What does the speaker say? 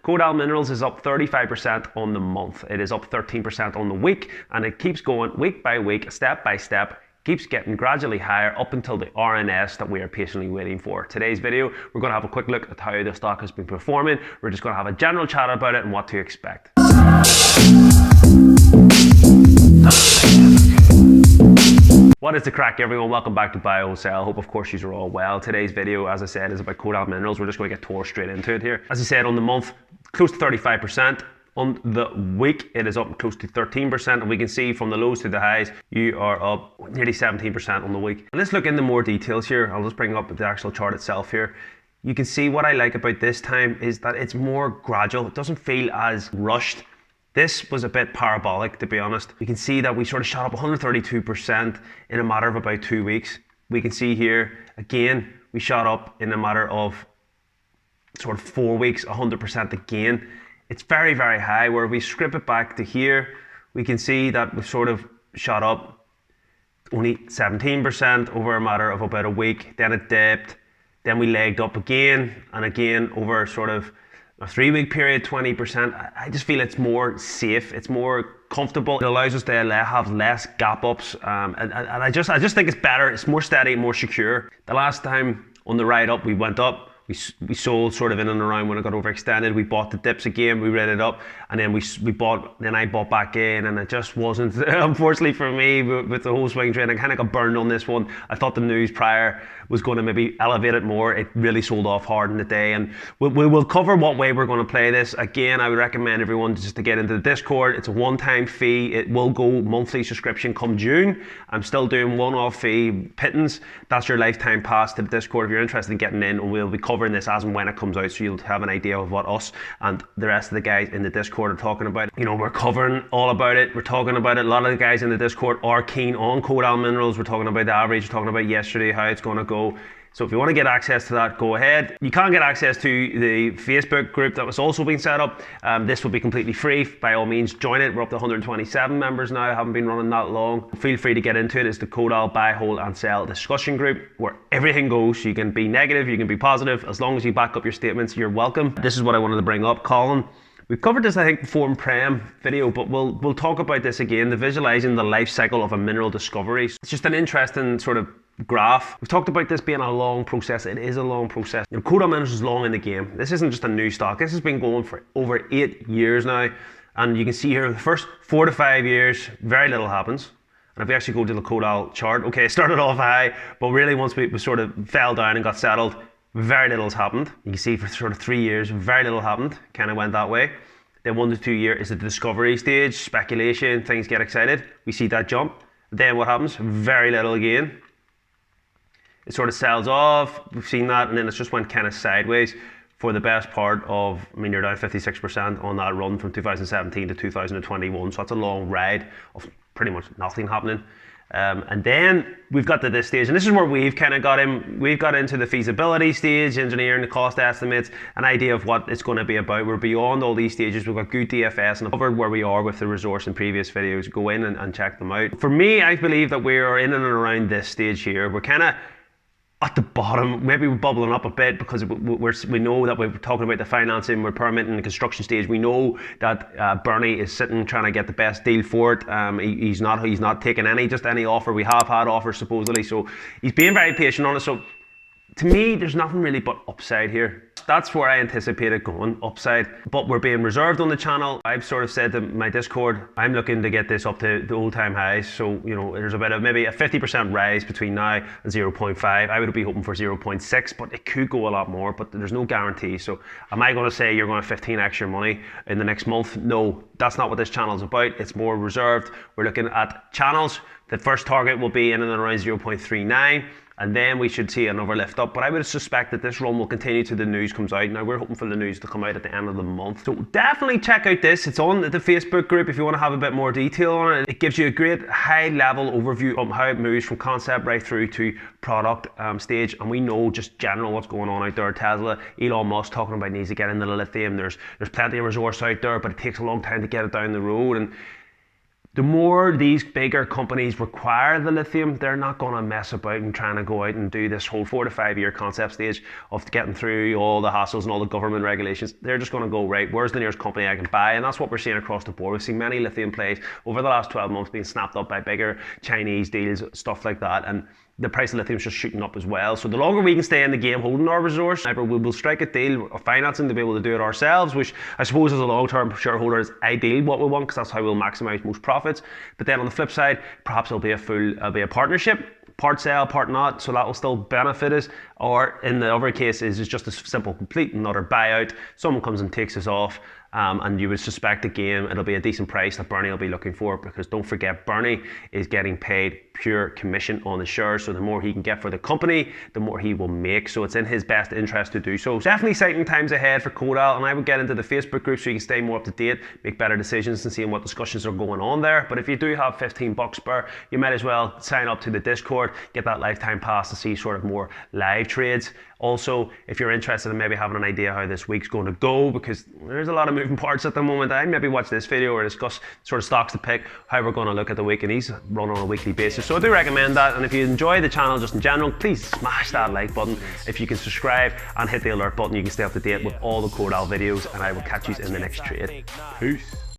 Kodal Minerals is up 35% on the month. It is up 13% on the week, and it keeps going week by week, step by step, keeps getting gradually higher up until the RNS that we are patiently waiting for. Today's video, we're going to have a quick look at how the stock has been performing. We're just going to have a general chat about it and what to expect. What is the crack, everyone? Welcome back to Buy, Sell. Hope of course you are all well. Today's video, as I said, is about Kodal Minerals. We're just going to get tore straight into it here. As I said, on the month, close to 35%. On the week, it is up close to 13%, and we can see from the lows to the highs, you are up nearly 17% on the week. And let's look into more details here. I'll just bring up the actual chart itself here. You can see what I like about this time is that it's more gradual. It doesn't feel as rushed. This was a bit parabolic, to be honest. You can see that we sort of shot up 132% in a matter of about 2 weeks. We can see here, again, we shot up in a matter of sort of 4 weeks, 100% again. It's very, very high. Where we strip it back to here, we can see that we've sort of shot up only 17% over a matter of about a week. Then it dipped, then we legged up again and again over sort of a 3 week period, 20%. I just feel it's more safe, it's more comfortable. It allows us to have less gap ups, and I just think it's better. It's more steady, more secure. The last time on the ride up, we went up. We sold sort of in and around when it got overextended. We bought the dips again, we read it up, and then I bought back in, and it just wasn't, unfortunately for me, with the whole swing trade, I kind of got burned on this one. I thought the news prior was going to maybe elevate it more. It really sold off hard in the day, and we'll cover what way we're going to play this. Again, I would recommend everyone just to get into the Discord. It's a one-time fee. It will go monthly subscription come June. I'm still doing one-off fee pittance. That's your lifetime pass to the Discord if you're interested in getting in, and we'll be covering this as and when it comes out, so you'll have an idea of what us and the rest of the guys in the Discord are talking about. You know, we're covering all about it. We're talking about it. A lot of the guys in the Discord are keen on Kodal Minerals. We're talking about the average. We're talking about yesterday, how it's going to go. So if you want to get access to that, go ahead. You can get access to the Facebook group that was also being set up. This will be completely free. By all means, join it. We're up to 127 members now. I haven't been running that long. Feel free to get into it. It's the Kodal Buy, Hold and Sell discussion group where everything goes. You can be negative, you can be positive. As long as you back up your statements, you're welcome. This is what I wanted to bring up, Colin. We've covered this, I think, before in Prem video, but we'll talk about this again, the visualizing the life cycle of a mineral discovery. It's just an interesting sort of graph. We've talked about this being a long process. It is a long process. You know, Kodal Minerals is long in the game. This isn't just a new stock. This has been going for over 8 years now. And you can see here, the first 4 to 5 years, very little happens. And if we actually go to the Kodal chart, okay, it started off high, but really once we sort of fell down and got settled, very little has happened. You can see for sort of 3 years, very little happened. Kind of went that way. Then 1 to 2 years is the discovery stage, speculation, things get excited. We see that jump. Then what happens? Very little again. It sort of sells off, we've seen that, and then it's just went kind of sideways for the best part of, I mean, you're down 56% on that run from 2017 to 2021, so that's a long ride of pretty much nothing happening. And then we've got to this stage, and this is where we've kind of got in. We've got into the feasibility stage, engineering, the cost estimates, an idea of what it's going to be about. We're beyond all these stages. We've got good DFS, and I've covered where we are with the resource in previous videos. Go in and check them out. For me, I believe that we are in and around this stage here. We're kind of at the bottom, maybe we're bubbling up a bit because we know that we're talking about the financing, we're permitting the construction stage. We know that Bernie is sitting trying to get the best deal for it. He's not taking any offer. We have had offers supposedly, so he's being very patient on it. So to me, there's nothing really but upside here. That's where I anticipated going, upside. But we're being reserved on the channel. I've sort of said to my Discord, I'm looking to get this up to the all-time highs. So, you know, there's about maybe a 50% rise between now and 0.5. I would be hoping for 0.6, but it could go a lot more, but there's no guarantee. So am I going to say you're going to 15x your money in the next month? No, that's not what this channel is about. It's more reserved. We're looking at channels. The first target will be in and around 0.39. And then we should see another lift up. But I would suspect that this run will continue till the news comes out. Now we're hoping for the news to come out at the end of the month. So definitely check out this. It's on the Facebook group if you want to have a bit more detail on it. It gives you a great high level overview of how it moves from concept right through to product stage. And we know just general what's going on out there. Tesla, Elon Musk talking about needs to get into the lithium. There's plenty of resource out there, but it takes a long time to get it down the road. And The more these bigger companies require the lithium, they're not going to mess about and trying to go out and do this whole 4 to 5 year concept stage of getting through all the hassles and all the government regulations. They're just going to go, right, where's the nearest company I can buy? And that's what we're seeing across the board. We've seen many lithium plays over the last 12 months being snapped up by bigger Chinese deals, stuff like that. And the price of lithium is just shooting up as well. So the longer we can stay in the game holding our resource, we will strike a deal of financing to be able to do it ourselves, which I suppose as a long-term shareholder is ideal what we want, because that's how we'll maximize most profits. But then on the flip side, perhaps it'll be a partnership, part sell, part not, so that will still benefit us. Or in the other cases, it's just a simple complete another buyout. Someone comes and takes us off. And you would suspect again it'll be a decent price that Bernie will be looking for, because don't forget Bernie is getting paid pure commission on the shares, so the more he can get for the company, the more he will make, so it's in his best interest to do so. Definitely exciting times ahead for Kodal, and I would get into the Facebook group so you can stay more up to date, make better decisions and seeing what discussions are going on there. But if you do have 15 bucks spare, you might as well sign up to the Discord, get that lifetime pass to see sort of more live trades. Also, if you're interested in maybe having an idea how this week's going to go, because there's a lot of moving parts at the moment, I maybe watch this video or discuss sort of stocks to pick, how we're going to look at the week, and these run on a weekly basis. So I do recommend that, and if you enjoy the channel just in general, please smash that like button. If you can subscribe and hit the alert button, you can stay up to date with all the Kodal videos, and I will catch you in the next trade. Peace.